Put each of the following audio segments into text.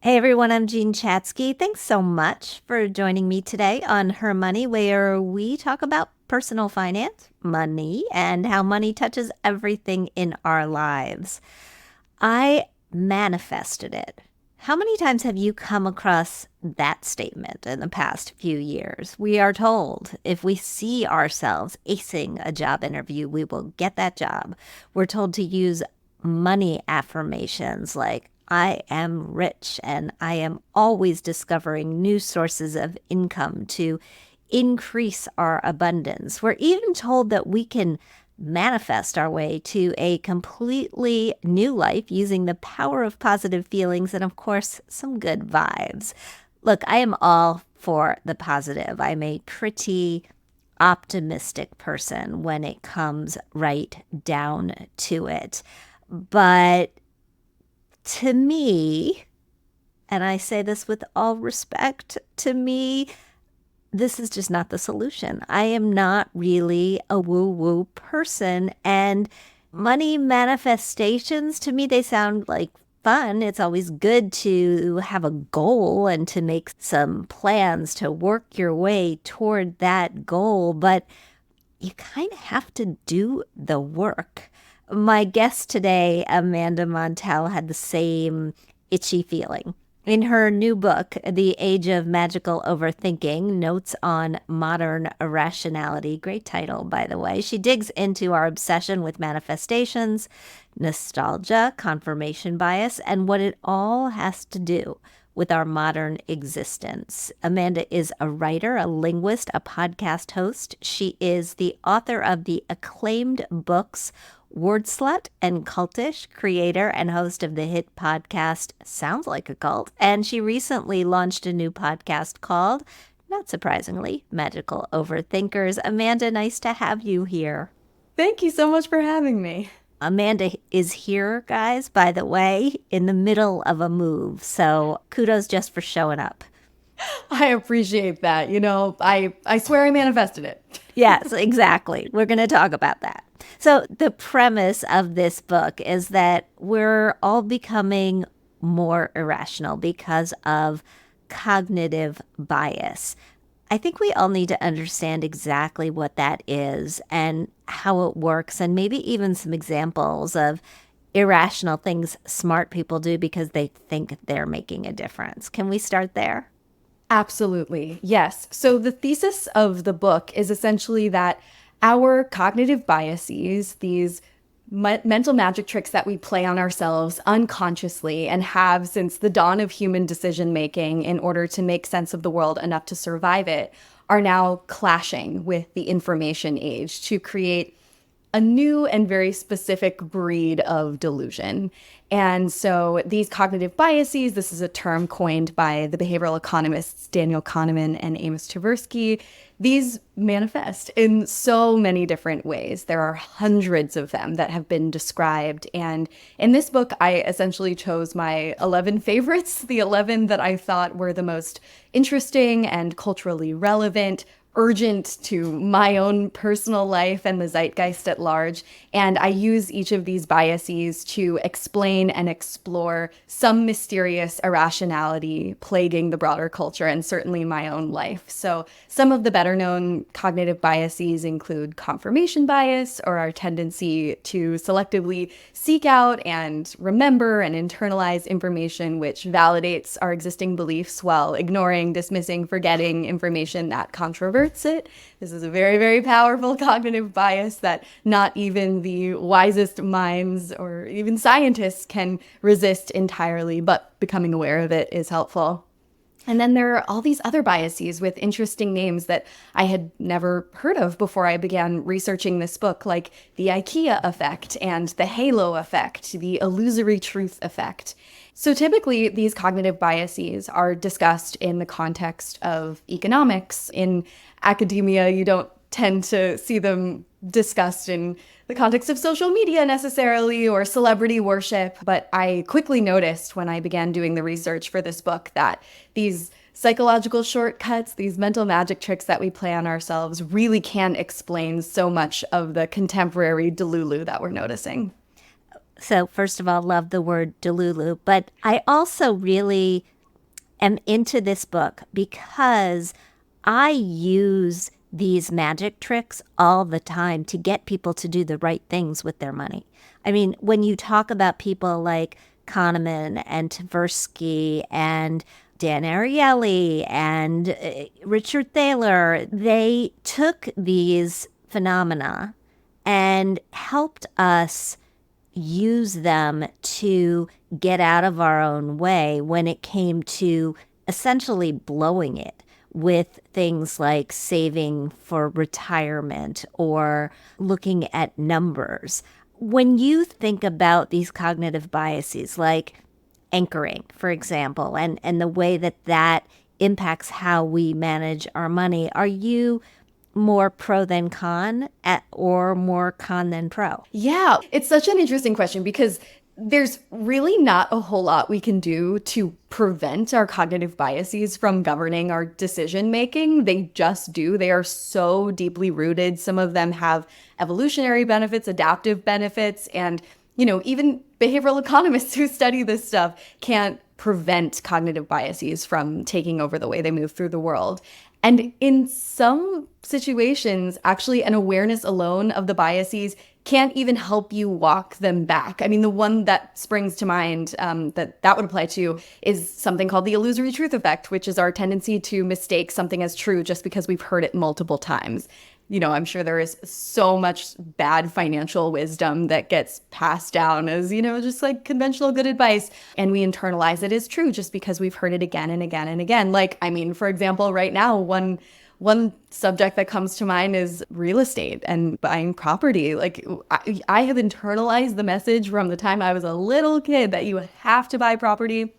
Hey everyone, I'm Jean Chatsky. Thanks so much for joining me today on HerMoney, where we talk about personal finance, money, and how money touches everything in our lives. I manifested it. How many times have you come across that statement in the past few years? We are told if we see ourselves acing a job interview, we will get that job. We're told to use money affirmations like, I am rich and I am always discovering new sources of income to increase our abundance. We're even told that we can manifest our way to a completely new life using the power of positive feelings and, of course, some good vibes. Look, I am all for the positive. I'm a pretty optimistic person when it comes right down to it. But to me, and I say this with all respect, to me, this is just not the solution. I am not really a woo-woo person. And money manifestations, to me, they sound like fun. It's always good to have a goal and to make some plans to work your way toward that goal. But you kind of have to do the work. My guest today, Amanda Montell, had the same itchy feeling. In her new book, The Age of Magical Overthinking, Notes on Modern Irrationality, great title, by the way, she digs into our obsession with manifestations, nostalgia, confirmation bias, and what it all has to do with our modern existence. Amanda is a writer, a linguist, a podcast host. She is the author of the acclaimed books Word Slut and Cultish, creator and host of the hit podcast Sounds Like a Cult. And she recently launched a new podcast called, not surprisingly, Magical Overthinkers. Amanda, nice to have you here. Thank you so much for having me. Amanda is here, guys, by the way, in the middle of a move. So kudos just for showing up. I appreciate that. I swear I manifested it. Yes, exactly. We're going to talk about that. So, the premise of this book is that we're all becoming more irrational because of cognitive bias. I think we all need to understand exactly what that is and how it works, and maybe even some examples of irrational things smart people do because they think they're making a difference. Can we start there? Absolutely. Yes. So the thesis of the book is essentially that our cognitive biases, these mental magic tricks that we play on ourselves unconsciously and have since the dawn of human decision making in order to make sense of the world enough to survive it, are now clashing with the information age to create a new and very specific breed of delusion. And so these cognitive biases, this is a term coined by the behavioral economists Daniel Kahneman and Amos Tversky, these manifest in so many different ways. There are hundreds of them that have been described. And in this book, I essentially chose my 11 favorites, the 11 that I thought were the most interesting and culturally relevant, urgent to my own personal life and the zeitgeist at large. And I use each of these biases to explain and explore some mysterious irrationality plaguing the broader culture and certainly my own life. So some of the better known cognitive biases include confirmation bias, or our tendency to selectively seek out and remember and internalize information which validates our existing beliefs while ignoring, dismissing, forgetting information that controverts it. This is a very, very powerful cognitive bias that not even the wisest minds or even scientists can resist entirely, but becoming aware of it is helpful. And then there are all these other biases with interesting names that I had never heard of before I began researching this book, like the IKEA effect and the halo effect, the illusory truth effect. So typically, these cognitive biases are discussed in the context of economics. In academia, you don't tend to see them discussed in the context of social media necessarily or celebrity worship. But I quickly noticed when I began doing the research for this book that these psychological shortcuts, these mental magic tricks that we play on ourselves really can explain so much of the contemporary delulu that we're noticing. So, first of all, love the word Delulu, but I also really am into this book because I use these magic tricks all the time to get people to do the right things with their money. I mean, when you talk about people like Kahneman and Tversky and Dan Ariely and Richard Thaler, they took these phenomena and helped us use them to get out of our own way when it came to essentially blowing it with things like saving for retirement or looking at numbers. When you think about these cognitive biases, like anchoring, for example, and the way that that impacts how we manage our money, are you more pro than con or more con than pro? Yeah, it's such an interesting question because there's really not a whole lot we can do to prevent our cognitive biases from governing our decision making. They just do. They are so deeply rooted. Some of them have evolutionary benefits, adaptive benefits, and even behavioral economists who study this stuff can't prevent cognitive biases from taking over the way they move through the world. And in some situations, actually, an awareness alone of the biases can't even help you walk them back. I mean, the one that springs to mind that would apply to is something called the illusory truth effect, which is our tendency to mistake something as true just because we've heard it multiple times. I'm sure there is so much bad financial wisdom that gets passed down as, just like conventional good advice. And we internalize it as true just because we've heard it again and again and again. Like, I mean, for example, right now, one subject that comes to mind is real estate and buying property. Like, I have internalized the message from the time I was a little kid that you have to buy property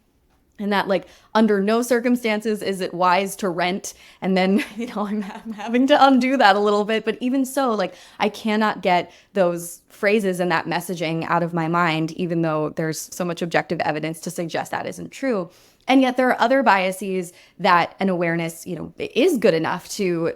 and that, like, under no circumstances is it wise to rent. And then, I'm having to undo that a little bit. But even so, like, I cannot get those phrases and that messaging out of my mind, even though there's so much objective evidence to suggest that isn't true. And yet there are other biases that an awareness, is good enough to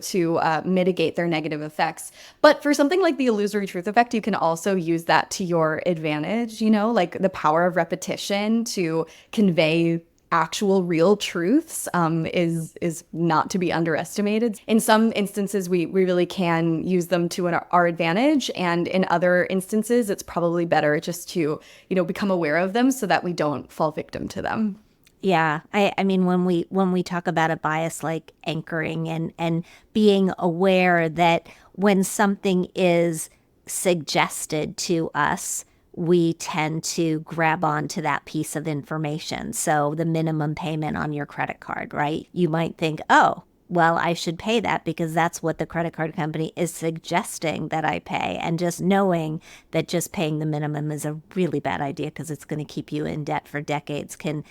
mitigate their negative effects. But for something like the illusory truth effect, you can also use that to your advantage, like the power of repetition to convey actual real truths is not to be underestimated. In some instances, we really can use them to our advantage. And in other instances, it's probably better just to, become aware of them so that we don't fall victim to them. Yeah, I mean when we talk about a bias like anchoring and being aware that when something is suggested to us, we tend to grab onto that piece of information. So the minimum payment on your credit card, right? You might think, oh, well, I should pay that because that's what the credit card company is suggesting that I pay. And just knowing that just paying the minimum is a really bad idea because it's going to keep you in debt for decades can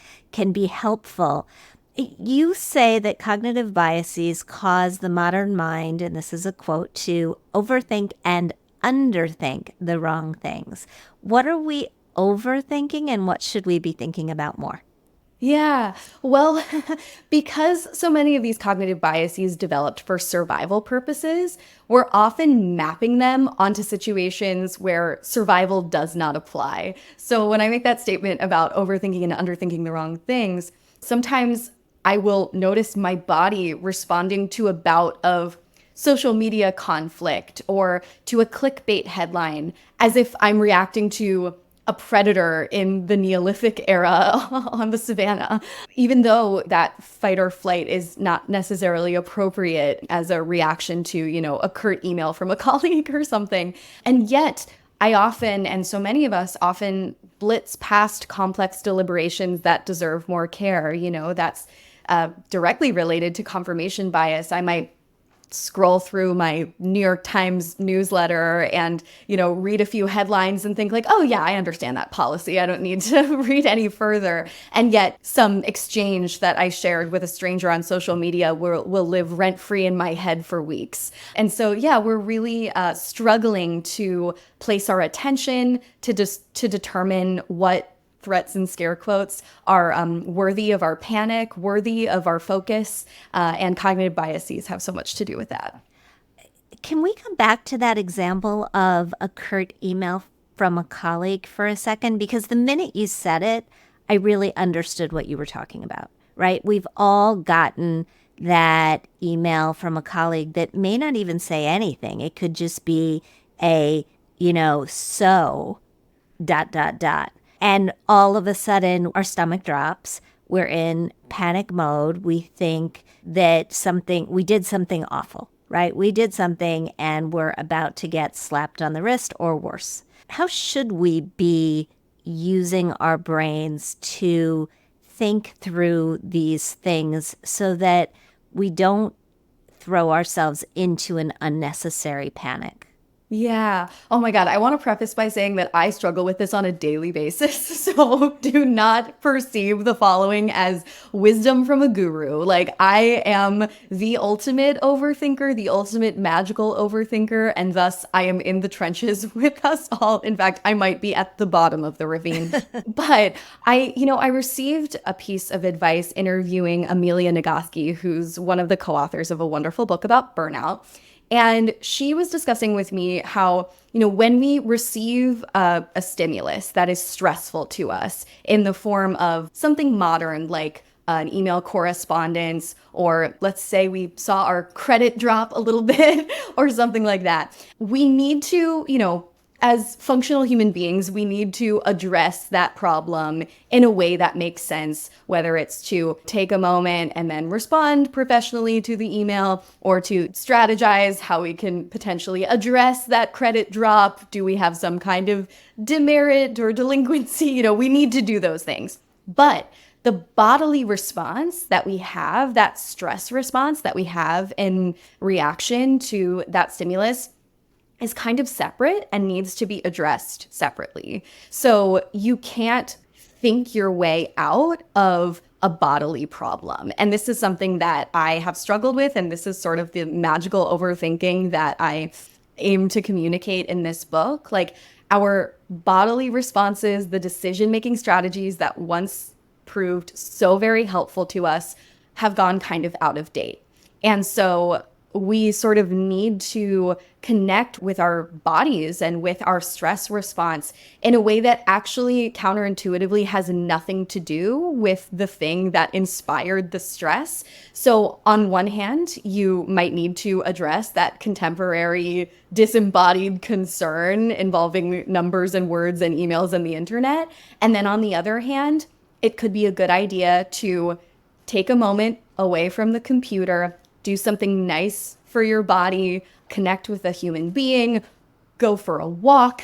be helpful. You say that cognitive biases cause the modern mind, and this is a quote, to overthink and underthink the wrong things. What are we overthinking and what should we be thinking about more? Yeah, well, because so many of these cognitive biases developed for survival purposes, we're often mapping them onto situations where survival does not apply. So when I make that statement about overthinking and underthinking the wrong things, sometimes I will notice my body responding to a bout of social media conflict or to a clickbait headline as if I'm reacting to a predator in the Neolithic era on the savannah, even though that fight or flight is not necessarily appropriate as a reaction to, a curt email from a colleague or something. And yet, I often, and so many of us often, blitz past complex deliberations that deserve more care. That's directly related to confirmation bias. I might scroll through my New York Times newsletter and, read a few headlines and think like, oh yeah, I understand that policy. I don't need to read any further. And yet some exchange that I shared with a stranger on social media will live rent free in my head for weeks. And so, yeah, we're really struggling to place our attention to determine what threats and scare quotes are worthy of our panic, worthy of our focus, and cognitive biases have so much to do with that. Can we come back to that example of a curt email from a colleague for a second? Because the minute you said it, I really understood what you were talking about, right? We've all gotten that email from a colleague that may not even say anything. It could just be a, so dot, dot, dot. And all of a sudden, our stomach drops. We're in panic mode. We think that we did something awful, right? We did something and we're about to get slapped on the wrist or worse. How should we be using our brains to think through these things so that we don't throw ourselves into an unnecessary panic? Yeah. Oh my God. I want to preface by saying that I struggle with this on a daily basis. So do not perceive the following as wisdom from a guru. Like, I am the ultimate overthinker, the ultimate magical overthinker, and thus I am in the trenches with us all. In fact, I might be at the bottom of the ravine. But I received a piece of advice interviewing Amelia Nagoski, who's one of the co-authors of a wonderful book about burnout. And she was discussing with me how, when we receive a stimulus that is stressful to us in the form of something modern, like an email correspondence, or let's say we saw our credit drop a little bit or something like that, we need to, as functional human beings, we need to address that problem in a way that makes sense, whether it's to take a moment and then respond professionally to the email, or to strategize how we can potentially address that credit drop. Do we have some kind of demerit or delinquency? We need to do those things. But the bodily response that we have, that stress response that we have in reaction to that stimulus, is kind of separate and needs to be addressed separately. So you can't think your way out of a bodily problem. And this is something that I have struggled with, and this is sort of the magical overthinking that I aim to communicate in this book. Like, our bodily responses, the decision-making strategies that once proved so very helpful to us, have gone kind of out of date. And so we sort of need to connect with our bodies and with our stress response in a way that actually counterintuitively has nothing to do with the thing that inspired the stress. So on one hand, you might need to address that contemporary disembodied concern involving numbers and words and emails and the internet. And then on the other hand, it could be a good idea to take a moment away from the computer, do something nice for your body, connect with a human being, go for a walk.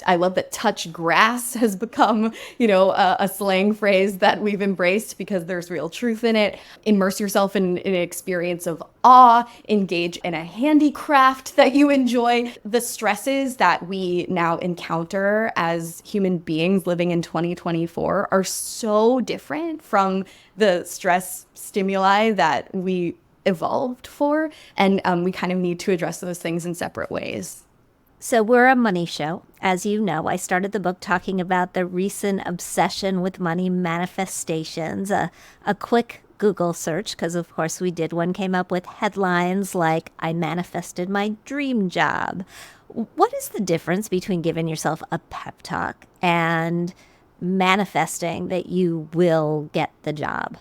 I love that touch grass has become, a slang phrase that we've embraced because there's real truth in it. Immerse yourself in an experience of awe, engage in a handicraft that you enjoy. The stresses that we now encounter as human beings living in 2024 are so different from the stress stimuli that we evolved for. And we kind of need to address those things in separate ways. So we're a money show. As you know, I started the book talking about the recent obsession with money manifestations. A quick Google search, because of course we did one, came up with headlines like, "I manifested my dream job." What is the difference between giving yourself a pep talk and manifesting that you will get the job?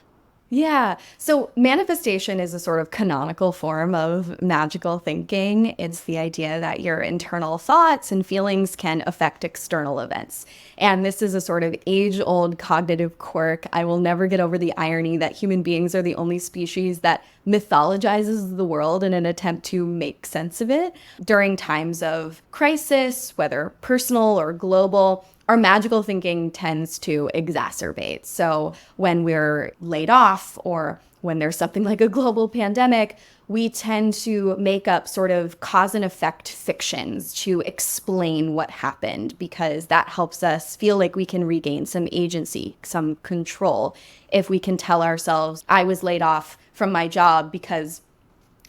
Yeah. So manifestation is a sort of canonical form of magical thinking. It's the idea that your internal thoughts and feelings can affect external events. And this is a sort of age-old cognitive quirk. I will never get over the irony that human beings are the only species that mythologizes the world in an attempt to make sense of it. During times of crisis, whether personal or global, our magical thinking tends to exacerbate. So when we're laid off, or when there's something like a global pandemic, we tend to make up sort of cause and effect fictions to explain what happened, because that helps us feel like we can regain some agency, some control. If we can tell ourselves, I was laid off from my job because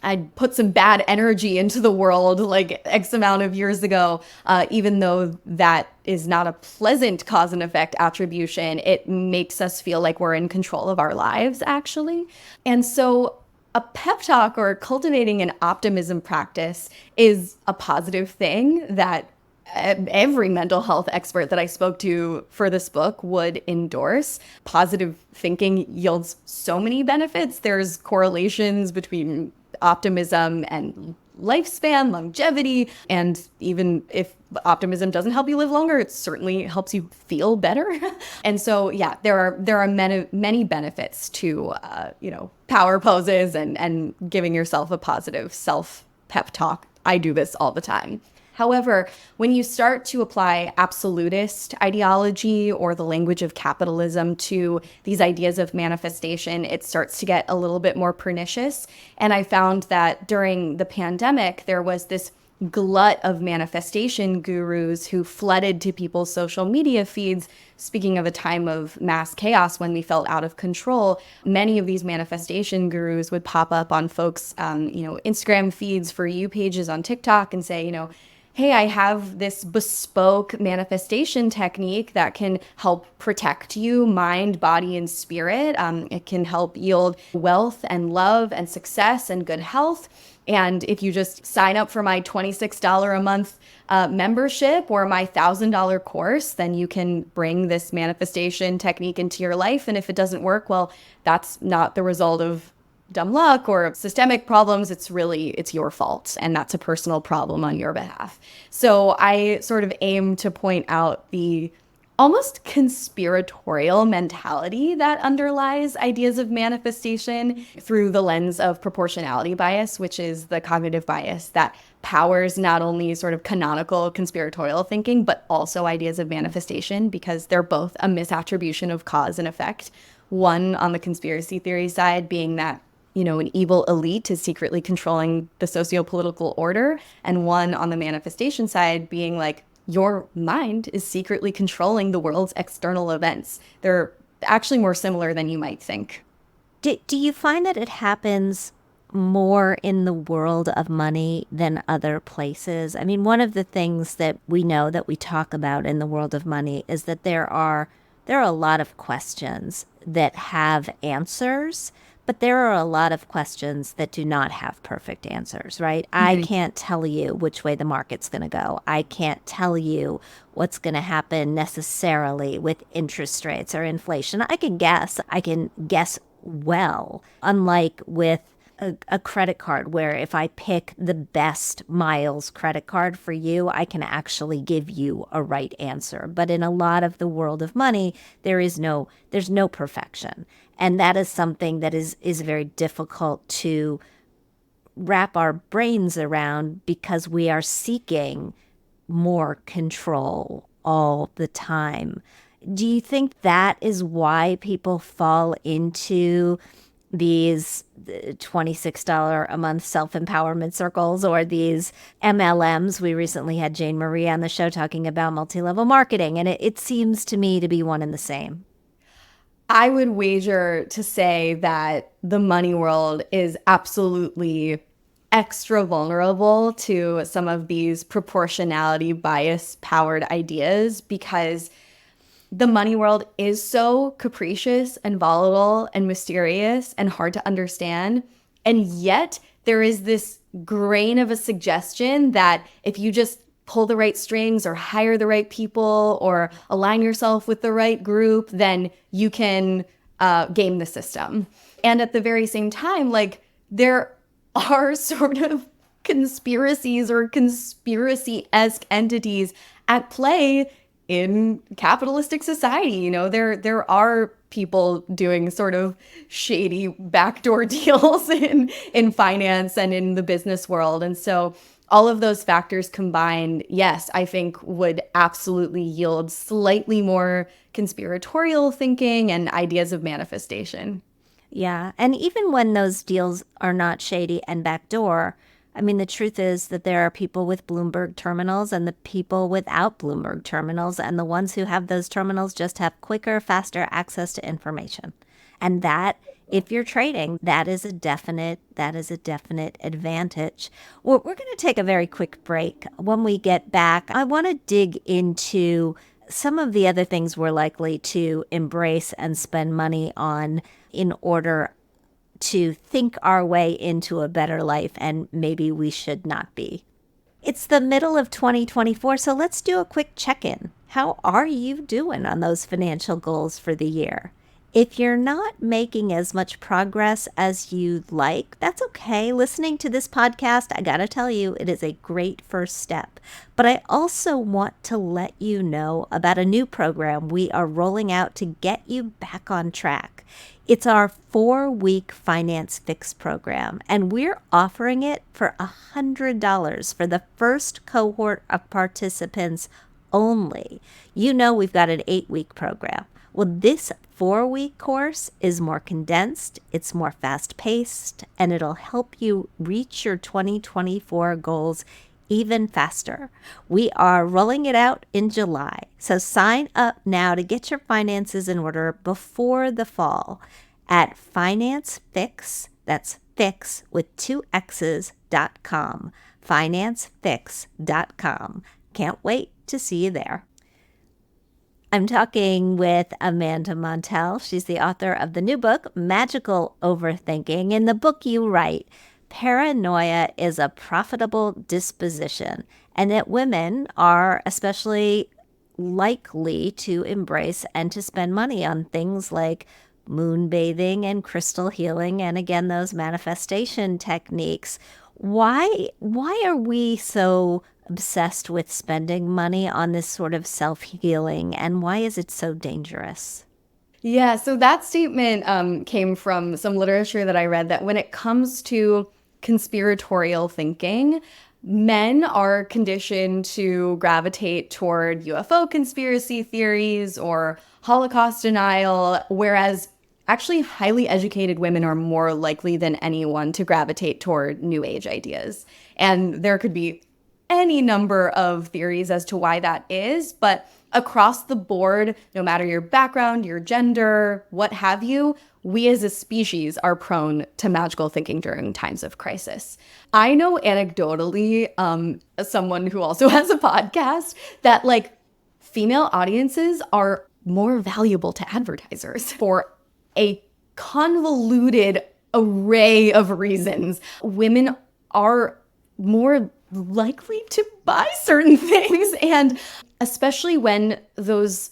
I'd put some bad energy into the world like X amount of years ago, even though that is not a pleasant cause and effect attribution, it makes us feel like we're in control of our lives, actually. And so a pep talk or cultivating an optimism practice is a positive thing that every mental health expert that I spoke to for this book would endorse. Positive thinking yields so many benefits. There's correlations between optimism and lifespan, longevity, and even if optimism doesn't help you live longer, it certainly helps you feel better. And so, yeah, there are many benefits to power poses and giving yourself a positive self pep talk. I do this all the time. However, when you start to apply absolutist ideology or the language of capitalism to these ideas of manifestation, it starts to get a little bit more pernicious. And I found that during the pandemic, there was this glut of manifestation gurus who flooded to people's social media feeds. Speaking of a time of mass chaos when we felt out of control, many of these manifestation gurus would pop up on folks, Instagram feeds, For You pages on TikTok and say, hey, I have this bespoke manifestation technique that can help protect you, mind, body, and spirit. It can help yield wealth and love and success and good health. And if you just sign up for my $26 a month membership or my $1,000 course, then you can bring this manifestation technique into your life. And if it doesn't work, well, that's not the result of dumb luck or systemic problems. It's your fault. And that's a personal problem on your behalf. So I sort of aim to point out the almost conspiratorial mentality that underlies ideas of manifestation through the lens of proportionality bias, which is the cognitive bias that powers not only sort of canonical conspiratorial thinking, but also ideas of manifestation, because they're both a misattribution of cause and effect. One on the conspiracy theory side being that an evil elite is secretly controlling the socio-political order, and one on the manifestation side being like, your mind is secretly controlling the world's external events. They're actually more similar than you might think. Do you find that it happens more in the world of money than other places? I mean, one of the things that we know that we talk about in the world of money is that there are a lot of questions that have answers, but there are a lot of questions that do not have perfect answers, right? I can't tell you which way the market's going to go. I can't tell you what's going to happen necessarily with interest rates or inflation. I can guess well, unlike with a credit card where if I pick the best miles credit card for you, I can actually give you a right answer. But in a lot of the world of money, there's no perfection. And that is something that is very difficult to wrap our brains around because we are seeking more control all the time. Do you think that is why people fall into these $26 a month self-empowerment circles or these MLMs? We recently had Jane Marie on the show talking about multi-level marketing, and it seems to me to be one and the same. I would wager to say that the money world is absolutely extra vulnerable to some of these proportionality bias powered ideas because the money world is so capricious and volatile and mysterious and hard to understand. And yet there is this grain of a suggestion that if you just pull the right strings or hire the right people or align yourself with the right group, then you can game the system. And at the very same time, like there are sort of conspiracies or conspiracy-esque entities at play in capitalistic society. There are people doing sort of shady backdoor deals in finance and in the business world. And so all of those factors combined, yes, I think would absolutely yield slightly more conspiratorial thinking and ideas of manifestation. Yeah. And even when those deals are not shady and backdoor, I mean, the truth is that there are people with Bloomberg terminals and the people without Bloomberg terminals, and the ones who have those terminals just have quicker, faster access to information. And that, if you're trading, that is a definite advantage. Well, we're going to take a very quick break. When we get back, I want to dig into some of the other things we're likely to embrace and spend money on in order to think our way into a better life, and maybe we should not be. It's the middle of 2024, so let's do a quick check in. How are you doing on those financial goals for the year? If you're not making as much progress as you'd like, that's okay. Listening to this podcast, I gotta tell you, it is a great first step. But I also want to let you know about a new program we are rolling out to get you back on track. It's our 4-week finance fix program, and we're offering it for $100 for the first cohort of participants only. You know, we've got an 8-week program. Well, this 4-week course is more condensed, it's more fast paced, and it'll help you reach your 2024 goals even faster. We are rolling it out in July, so sign up now to get your finances in order before the fall at financefix, that's fix with 2x's.com, financefix.com. Can't wait to see you there. I'm talking with Amanda Montell. She's the author of the new book, Magical Overthinking. In the book, you write, paranoia is a profitable disposition, and that women are especially likely to embrace and to spend money on things like moon bathing and crystal healing, and again, those manifestation techniques. Why are we so obsessed with spending money on this sort of self-healing, and why is it so dangerous? Yeah, so that statement came from some literature that I read that when it comes to conspiratorial thinking, men are conditioned to gravitate toward UFO conspiracy theories or Holocaust denial, whereas actually highly educated women are more likely than anyone to gravitate toward New Age ideas. And there could be any number of theories as to why that is, but across the board, no matter your background, your gender, what have you, we as a species are prone to magical thinking during times of crisis. I know anecdotally, as someone who also has a podcast, that like female audiences are more valuable to advertisers for a convoluted array of reasons. Women are more likely to buy certain things, and especially when those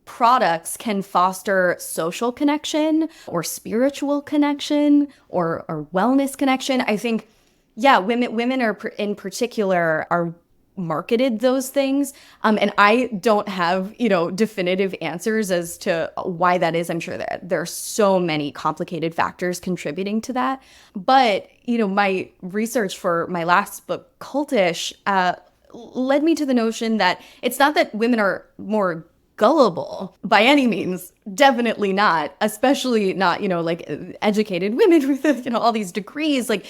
products can foster social connection or spiritual connection or wellness connection. I think, yeah, women are in particular are marketed those things. And I don't have, definitive answers as to why that is. I'm sure that there are so many complicated factors contributing to that. But, my research for my last book, Cultish, led me to the notion that it's not that women are more gullible by any means, definitely not, especially not, like educated women with, all these degrees, like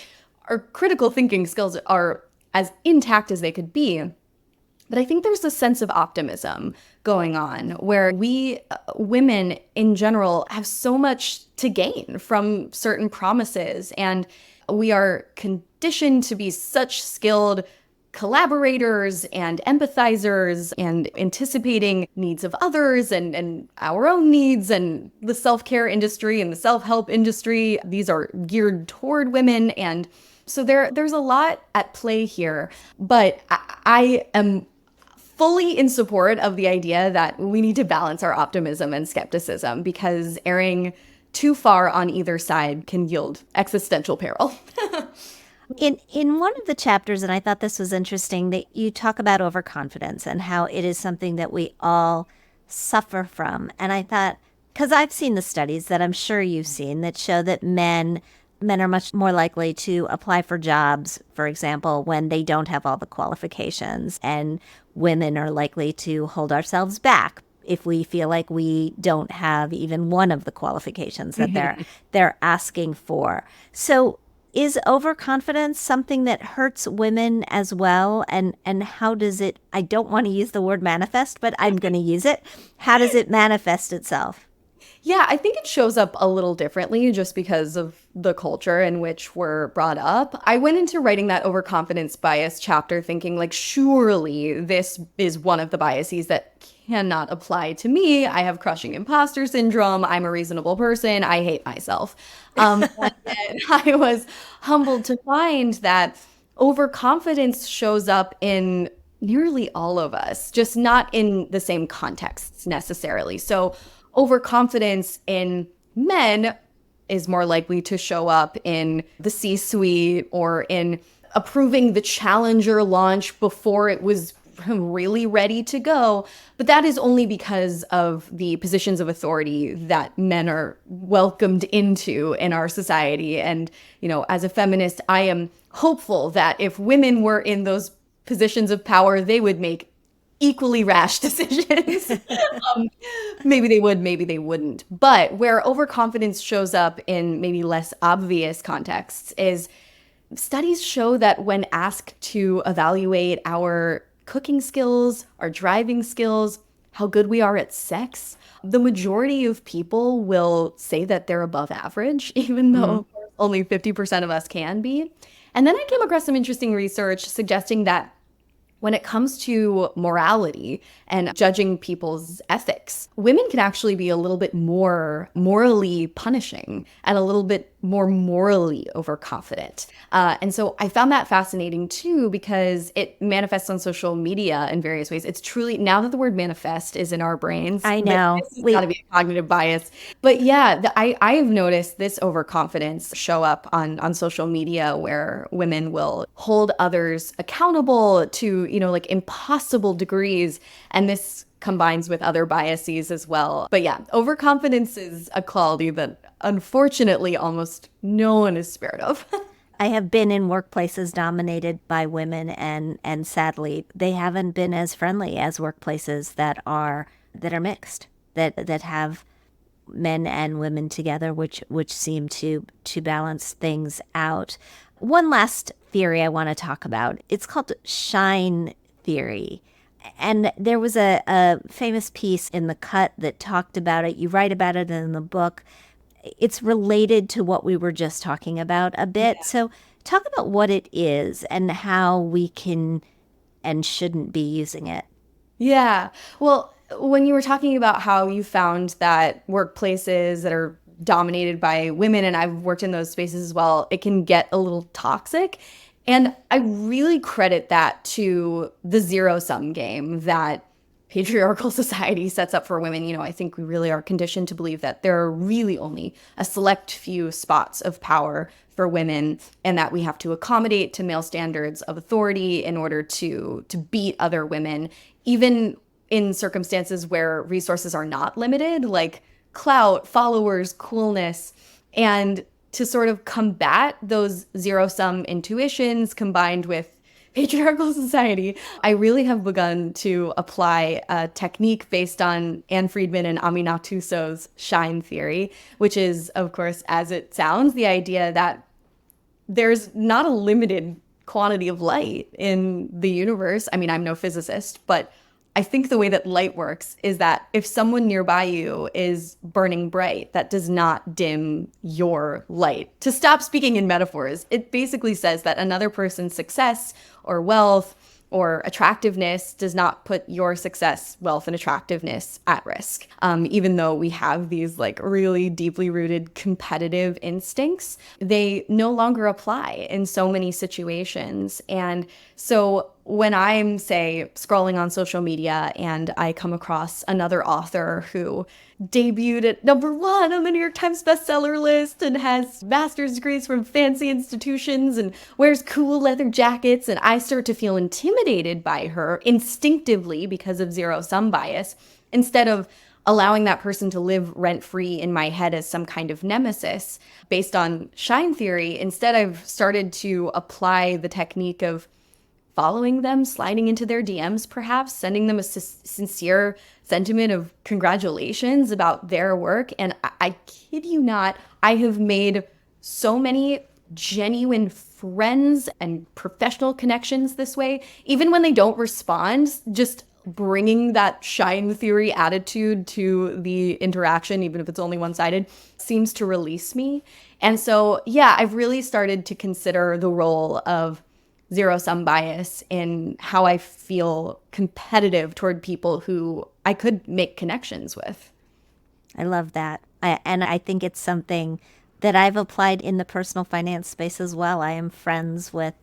our critical thinking skills are as intact as they could be. But I think there's a sense of optimism going on where we women in general have so much to gain from certain promises, and we are conditioned to be such skilled collaborators and empathizers and anticipating needs of others and our own needs, and the self-care industry and the self-help industry, these are geared toward women. And so there's a lot at play here, but I am fully in support of the idea that we need to balance our optimism and skepticism, because erring too far on either side can yield existential peril. In one of the chapters, and I thought this was interesting, that you talk about overconfidence and how it is something that we all suffer from. And I thought, because I've seen the studies that I'm sure you've seen that show that men are much more likely to apply for jobs, for example, when they don't have all the qualifications, and women are likely to hold ourselves back if we feel like we don't have even one of the qualifications that they're asking for. So is overconfidence something that hurts women as well? And how does it, I don't want to use the word manifest, but I'm going to use it. How does it manifest itself? Yeah, I think it shows up a little differently just because of the culture in which we're brought up. I went into writing that overconfidence bias chapter thinking like, surely this is one of the biases that cannot apply to me. I have crushing imposter syndrome. I'm a reasonable person. I hate myself. And then I was humbled to find that overconfidence shows up in nearly all of us, just not in the same contexts necessarily. So, overconfidence in men is more likely to show up in the C-suite or in approving the Challenger launch before it was really ready to go. But that is only because of the positions of authority that men are welcomed into in our society. And, as a feminist, I am hopeful that if women were in those positions of power, they would make equally rash decisions. um, Maybe they would, maybe they wouldn't. But where overconfidence shows up in maybe less obvious contexts is studies show that when asked to evaluate our cooking skills, our driving skills, how good we are at sex, the majority of people will say that they're above average, even Mm. though only 50% of us can be. And then I came across some interesting research suggesting that when it comes to morality and judging people's ethics, women can actually be a little bit more morally punishing and a little bit more morally overconfident. And so I found that fascinating too, because it manifests on social media in various ways. It's truly, now that the word manifest is in our brains, I this know. has got to be a cognitive bias. But yeah, I have noticed this overconfidence show up on social media where women will hold others accountable to, like impossible degrees. And this combines with other biases as well. But yeah, overconfidence is a quality that unfortunately almost no one is spared of. I have been in workplaces dominated by women, and sadly they haven't been as friendly as workplaces that are mixed, that have men and women together, which seem to balance things out. One last theory I want to talk about. It's called shine theory. And there was a famous piece in The Cut that talked about it. You write about it in the book. It's related to what we were just talking about a bit. So, talk about what it is and how we can and shouldn't be using it. Yeah. Well, when you were talking about how you found that workplaces that are dominated by women, and I've worked in those spaces as well, it can get a little toxic. And I really credit that to the zero sum game that patriarchal society sets up for women. I think we really are conditioned to believe that there are really only a select few spots of power for women, and that we have to accommodate to male standards of authority in order to beat other women, even in circumstances where resources are not limited, like clout, followers, coolness. And to sort of combat those zero sum intuitions combined with patriarchal society, I really have begun to apply a technique based on Anne Friedman and Aminatou So's shine theory, which is, of course, as it sounds, the idea that there's not a limited quantity of light in the universe. I mean, I'm no physicist, but I think the way that light works is that if someone nearby you is burning bright, that does not dim your light. To stop speaking in metaphors, it basically says that another person's success or wealth or attractiveness does not put your success, wealth, and attractiveness at risk. Even though we have these like really deeply rooted competitive instincts, they no longer apply in so many situations. And so when I'm, say, scrolling on social media and I come across another author who debuted at #1 on the New York Times bestseller list and has master's degrees from fancy institutions and wears cool leather jackets, and I start to feel intimidated by her instinctively because of zero sum bias, instead of allowing that person to live rent free in my head as some kind of nemesis based on shine theory, instead I've started to apply the technique of following them, sliding into their DMs, perhaps sending them a sincere sentiment of congratulations about their work. And I kid you not, I have made so many genuine friends and professional connections this way, even when they don't respond, just bringing that shine theory attitude to the interaction, even if it's only one-sided, seems to release me. And so, yeah, I've really started to consider the role of zero sum bias in how I feel competitive toward people who I could make connections with. I love that. And I think it's something that I've applied in the personal finance space as well. I am friends with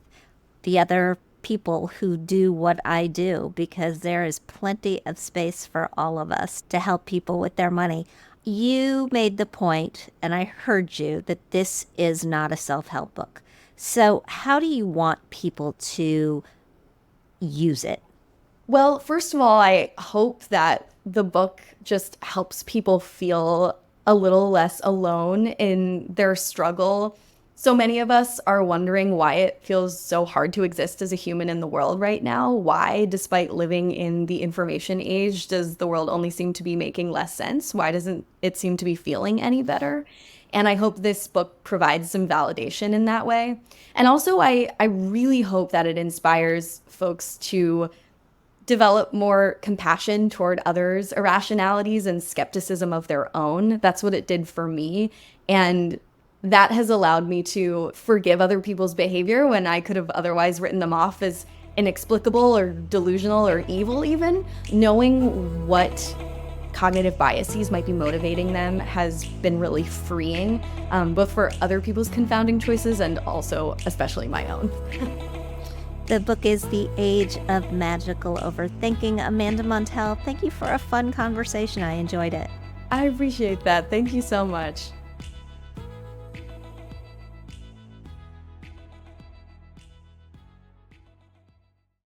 the other people who do what I do, because there is plenty of space for all of us to help people with their money. You made the point, and I heard you, that this is not a self-help book. So how do you want people to use it? Well, first of all, I hope that the book just helps people feel a little less alone in their struggle. So many of us are wondering why it feels so hard to exist as a human in the world right now. Why, despite living in the information age, does the world only seem to be making less sense? Why doesn't it seem to be feeling any better? And I hope this book provides some validation in that way. And also, I really hope that it inspires folks to develop more compassion toward others' irrationalities and skepticism of their own. That's what it did for me. And that has allowed me to forgive other people's behavior when I could have otherwise written them off as inexplicable or delusional or evil, even. Knowing what cognitive biases might be motivating them has been really freeing, both for other people's confounding choices and also especially my own. The book is The Age of Magical Overthinking. Amanda Montell, thank you for a fun conversation. I enjoyed it. I appreciate that. Thank you so much.